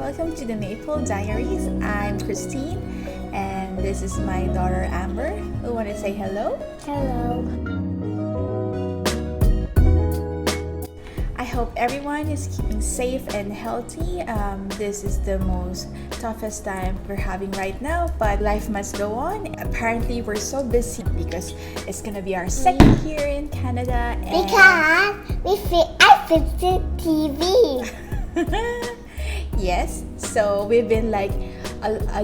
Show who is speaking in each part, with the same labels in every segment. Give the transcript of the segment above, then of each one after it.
Speaker 1: Welcome to the Maple Diaries. I'm Christine, and this is my daughter Amber. We want to say hello.
Speaker 2: Hello.
Speaker 1: I hope everyone is keeping safe and healthy. This is the most toughest time we're having right now, but life must go on. Apparently, we're so busy because it's gonna be our second year in Canada. And
Speaker 2: Because I fixed the TV.
Speaker 1: yes, so we've been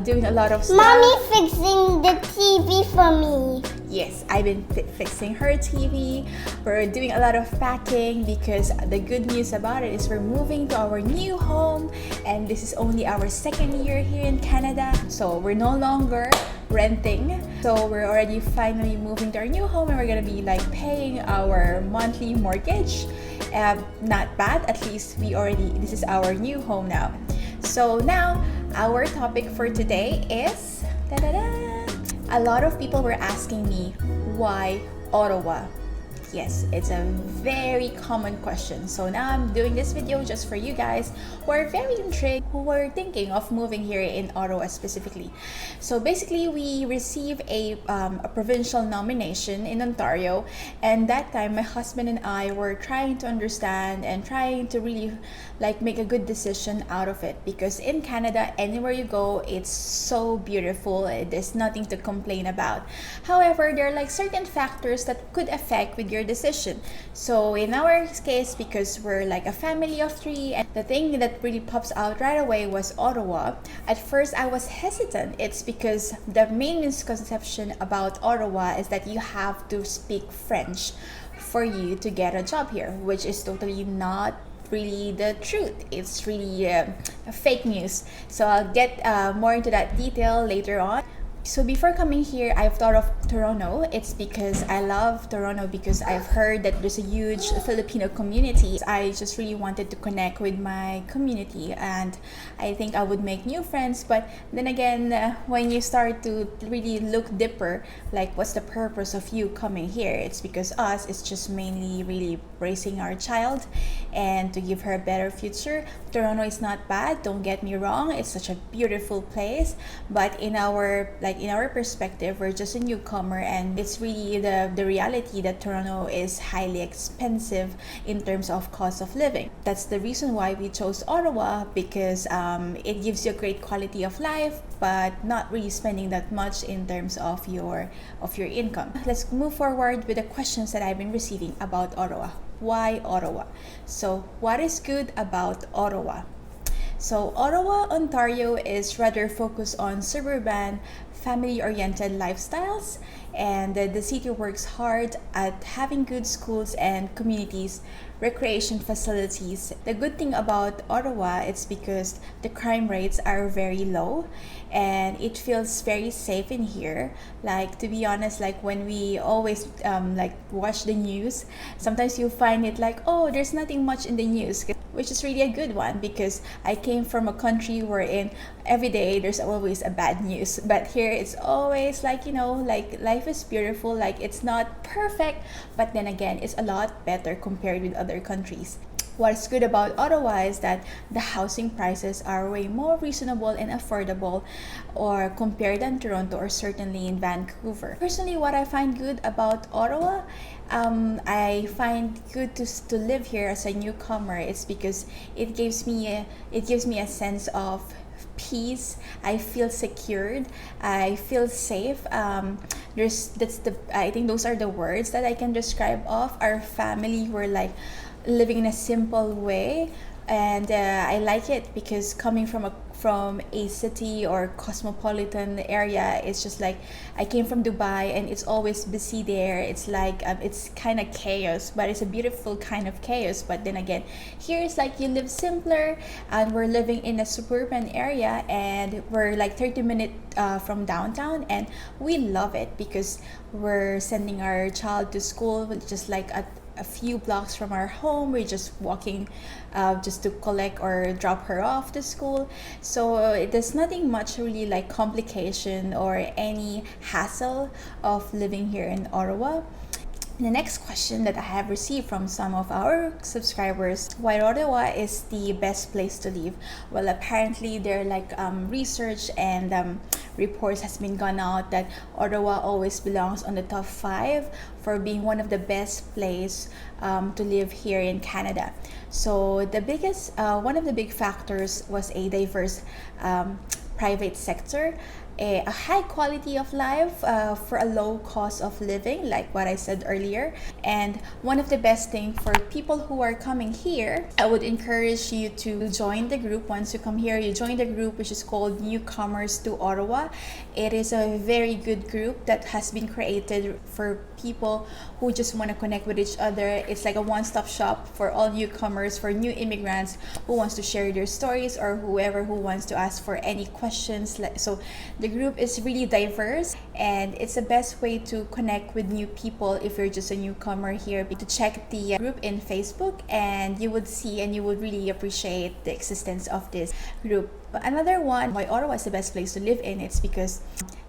Speaker 1: doing a lot of stuff.
Speaker 2: Mommy fixing the TV for me.
Speaker 1: Yes, I've been fixing her TV. We're doing a lot of packing because the good news about it is we're moving to our new home, and this is only our second year here in Canada. So we're no longer renting. So we're already finally moving to our new home, and we're gonna be paying our monthly mortgage. Not bad, at least this is our new home now. So now our topic for today is a lot of people were asking me why Ottawa. Yes, it's a very common question. So now I'm doing this video just for you guys who are very intrigued, who are thinking of moving here in Ottawa specifically. So basically, we received a provincial nomination in Ontario, and that time my husband and I were trying to understand and trying to really make a good decision out of it, because in Canada, anywhere you go, it's so beautiful. There's nothing to complain about. However, there are certain factors that could affect with your decision. So in our case, because we're a family of 3, and the thing that really pops out right away was Ottawa. At first I was hesitant. It's because the main misconception about Ottawa is that you have to speak French for you to get a job here, which is totally not really the truth. It's really fake news. So I'll get more into that detail later on. So before coming here, I've thought of Toronto. It's because I love Toronto because I've heard that there's a huge Filipino community. I just really wanted to connect with my community, and I think I would make new friends. But then again, when you start to really look deeper, what's the purpose of you coming here? It's because it's just mainly really raising our child and to give her a better future. Toronto is not bad, don't get me wrong. It's such a beautiful place, but in our perspective, we're just a newcomer, and it's really the reality that Toronto is highly expensive in terms of cost of living. That's the reason why we chose Ottawa, because it gives you a great quality of life, but not really spending that much in terms of your income. Let's move forward with the questions that I've been receiving about Ottawa. Why Ottawa? So what is good about Ottawa? So Ottawa, Ontario is rather focused on suburban, family-oriented lifestyles, and the city works hard at having good schools and communities, recreation facilities. The good thing about Ottawa is because the crime rates are very low, and it feels very safe in here. To be honest, when we always watch the news, sometimes you find it oh, there's nothing much in the news, which is really a good one, because I came from a country wherein every day there's always a bad news. But here it's always life is beautiful. It's not perfect, but then again, it's a lot better compared with other countries. What's good about Ottawa is that the housing prices are way more reasonable and affordable or compared than Toronto or certainly in Vancouver. Personally, what I find good about Ottawa, I find good to live here as a newcomer. It's because it gives me a sense of peace. I feel secured. I feel safe. I think those are the words that I can describe of our family. We're living in a simple way, and I like it because coming from a city or cosmopolitan area, it's just I came from Dubai, and it's always busy there. It's it's kind of chaos, but it's a beautiful kind of chaos. But then again, here it's you live simpler, and we're living in a suburban area, and we're 30 minutes from downtown, and we love it because we're sending our child to school just a few blocks from our home. We're just walking just to collect or drop her off to school. So there's nothing much really complication or any hassle of living here in Ottawa. The next question that I have received from some of our subscribers: why Ottawa is the best place to live? Well, apparently there are like research and reports has been gone out that Ottawa always belongs on the top 5 for being one of the best place to live here in Canada. So the biggest, one of the big factors was a diverse private sector, a high quality of life for a low cost of living, like what I said earlier. And one of the best thing for people who are coming here, I would encourage you to join the group. Once you come here, you join the group which is called Newcomers to Ottawa. It is a very good group that has been created for people who just want to connect with each other. It's like a one-stop shop for all newcomers, for new immigrants who wants to share their stories, or whoever who wants to ask for any questions. So the group is really diverse, and it's the best way to connect with new people if you're just a newcomer here. To check the group in Facebook, and you would see and you would really appreciate the existence of this group. But another one why Ottawa is the best place to live in, it's because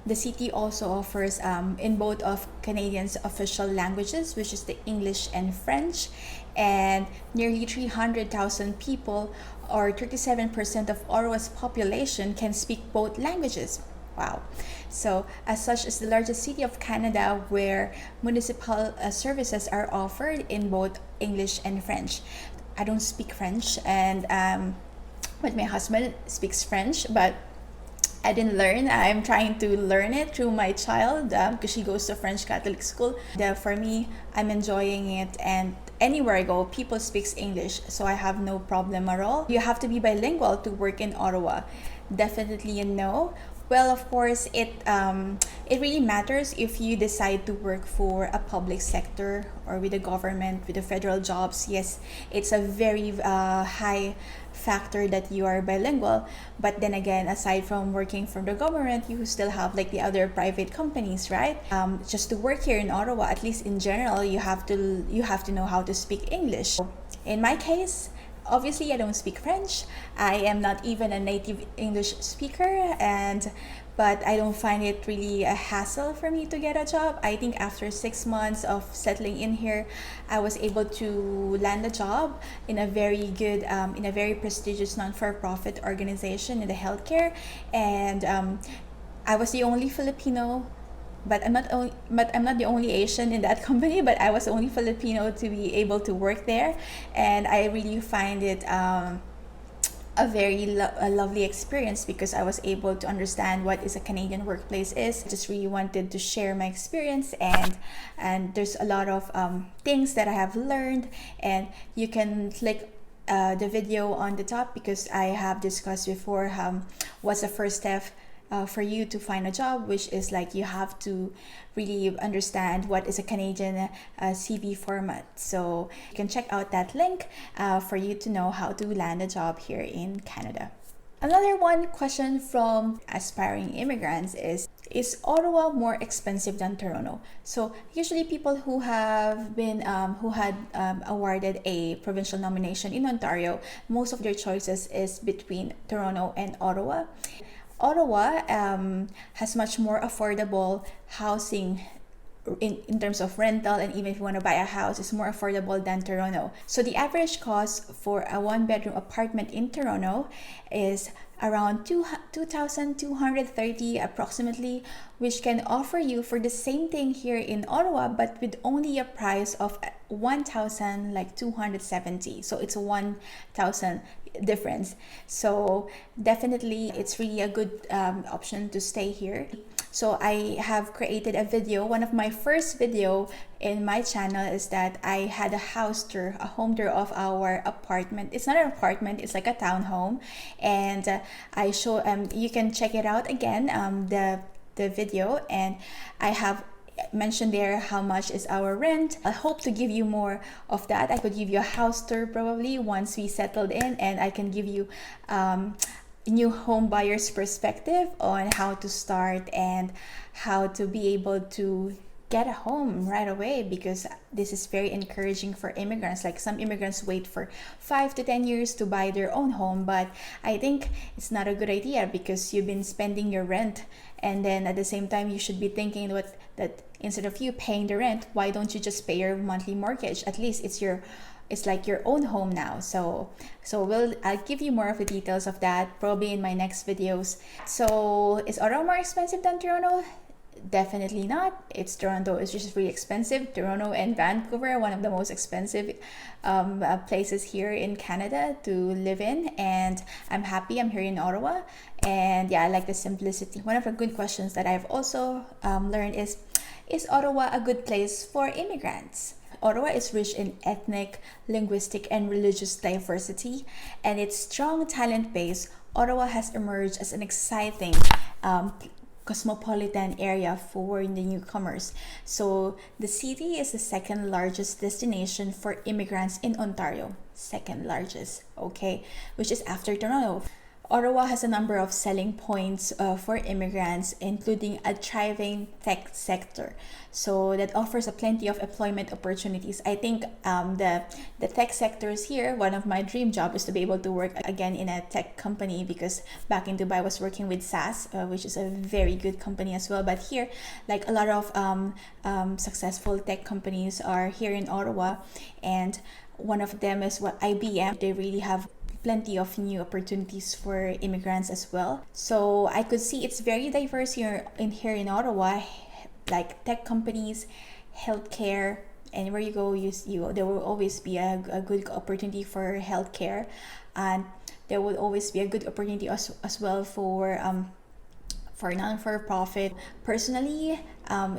Speaker 1: the city also offers in both of Canadians' official languages, which is the English and French, and nearly 300,000 people, or 37% of Ottawa's population, can speak both languages. Wow. So as such, is the largest city of Canada where municipal services are offered in both English and French. I don't speak French, and but my husband speaks French, but I didn't learn. I'm trying to learn it through my child because she goes to French Catholic school. For me, I'm enjoying it, and anywhere I go, people speak English, so I have no problem at all. You have to be bilingual to work in Ottawa. Definitely a no. Well, of course, it really matters if you decide to work for a public sector or with the government, with the federal jobs. Yes, it's a very high factor that you are bilingual. But then again, aside from working for the government, you still have like the other private companies, right? Just to work here in Ottawa, at least in general, you have to know how to speak English. In my case, obviously, I don't speak French. I am not even a native English speaker, but I don't find it really a hassle for me to get a job. I think after 6 months of settling in here, I was able to land a job in a very good, in a very prestigious non-for-profit organization in the healthcare, and I was the only Filipino. But I'm not the only Asian in that company, but I was the only Filipino to be able to work there, and I really find it a very lovely experience because I was able to understand what is a Canadian workplace is. I just really wanted to share my experience, and there's a lot of things that I have learned, and you can click the video on the top because I have discussed before what's the first step for you to find a job, which is like you have to really understand what is a Canadian CV format. So you can check out that link for you to know how to land a job here in Canada. Another one question from aspiring immigrants is Ottawa more expensive than Toronto? So usually people who have been who had awarded a provincial nomination in Ontario, most of their choices is between Toronto and Ottawa. Ottawa has much more affordable housing in terms of rental, and even if you want to buy a house, it's more affordable than Toronto. So the average cost for a one-bedroom apartment in Toronto is around 2,230 approximately, which can offer you for the same thing here in Ottawa, but with only a price of 1,270. So it's a 1,000 difference. So definitely it's really a good option to stay here. So I have created a video. One of my first video in my channel is that I had a house tour, a home tour of our apartment. It's not an apartment, it's like a townhome, and I show you can check it out again, the video, and I have mentioned there how much is our rent. I hope to give you more of that. I could give you a house tour probably once we settled in, and I can give you new home buyers perspective on how to start and how to be able to get a home right away, because this is very encouraging for immigrants. Like, some immigrants wait for 5 to 10 years to buy their own home, but I think it's not a good idea, because you've been spending your rent, and then at the same time you should be thinking that instead of you paying the rent, why don't you just pay your monthly mortgage? At least it's like your own home now. So I'll give you more of the details of that probably in my next videos. So is Ottawa more expensive than Toronto? Definitely not. Toronto is just really expensive. Toronto and Vancouver are one of the most expensive places here in Canada to live in, and I'm happy I'm here in Ottawa. And yeah, I like the simplicity. One of the good questions that I've also learned is Ottawa a good place for immigrants? Ottawa is rich in ethnic, linguistic, and religious diversity, and its strong talent base. Ottawa has emerged as an exciting cosmopolitan area for the newcomers. So the city is the second largest destination for immigrants in Ontario. Second largest, okay, which is after Toronto. Ottawa has a number of selling points for immigrants, including a thriving tech sector, so that offers a plenty of employment opportunities. I think the tech sectors here, one of my dream jobs is to be able to work again in a tech company, because back in Dubai I was working with SAS, which is a very good company as well. But here, like, a lot of successful tech companies are here in Ottawa, and one of them is IBM. They really have plenty of new opportunities for immigrants as well. So I could see it's very diverse here in Ottawa, like tech companies, healthcare. Anywhere you go, there will always be a good opportunity for healthcare, and there will always be a good opportunity as well for non-for-profit. Personally,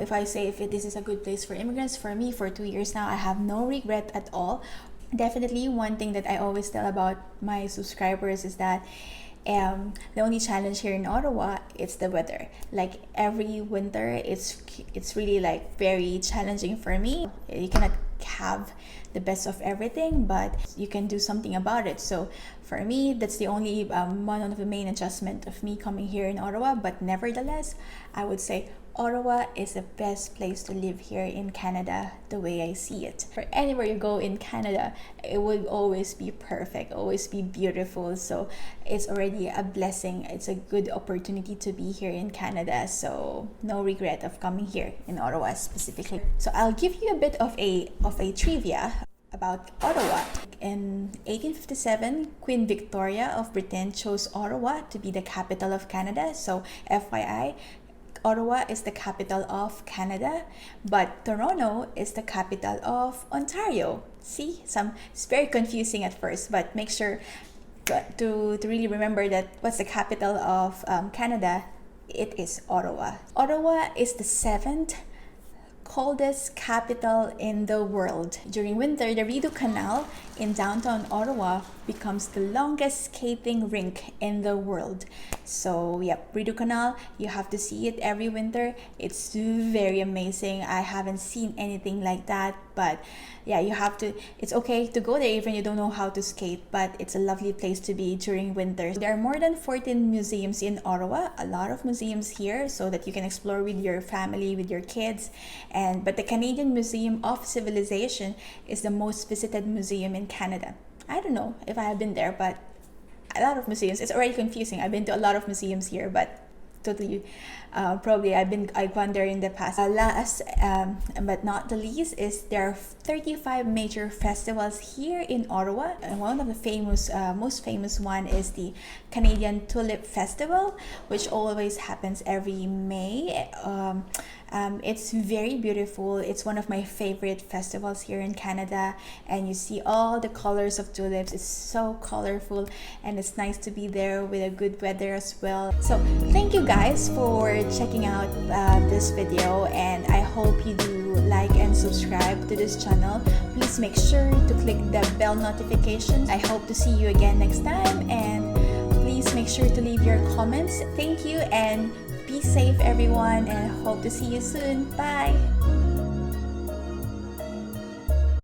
Speaker 1: if I say if this is a good place for immigrants, for me, for 2 years now, I have no regret at all. Definitely, one thing that I always tell about my subscribers is that the only challenge here in Ottawa is the weather. Like, every winter, it's really like very challenging for me. You cannot have the best of everything, but you can do something about it. So for me, that's the only one of the main adjustment of me coming here in Ottawa. But nevertheless, I would say Ottawa is the best place to live here in Canada, the way I see it. For anywhere you go in Canada, it will always be perfect, always be beautiful. So it's already a blessing. It's a good opportunity to be here in Canada. So no regret of coming here in Ottawa specifically. So I'll give you a bit of a trivia about Ottawa. In 1857, Queen Victoria of Britain chose Ottawa to be the capital of Canada. So FYI, Ottawa is the capital of Canada, but Toronto is the capital of Ontario. See, it's very confusing at first, but make sure to really remember that what's the capital of Canada? It is Ottawa. Ottawa is the 7th coldest capital in the world. During winter, the Rideau Canal in downtown Ottawa becomes the longest skating rink in the world. So yep, Rideau Canal, you have to see it every winter. It's very amazing. I haven't seen anything like that, but yeah, you have to. It's okay to go there even you don't know how to skate, but it's a lovely place to be during winter. There are more than 14 museums in Ottawa, a lot of museums here, so that you can explore with your family, with your kids. But the Canadian Museum of Civilization is the most visited museum in Canada. I don't know if I have been there, but a lot of museums. It's already confusing. I've been to a lot of museums here, but totally probably I've gone there in the past. Last but not the least is there are 35 major festivals here in Ottawa, and one of the most famous one is the Canadian Tulip Festival, which always happens every May. It's very beautiful. It's one of my favorite festivals here in Canada, and you see all the colors of tulips. It's so colorful, and it's nice to be there with a good weather as well. So thank you guys for checking out this video, and I hope you do like and subscribe to this channel. Please make sure to click the bell notifications. I hope to see you again next time, and please make sure to leave your comments. Thank you, and be safe everyone, and hope to see you soon. Bye!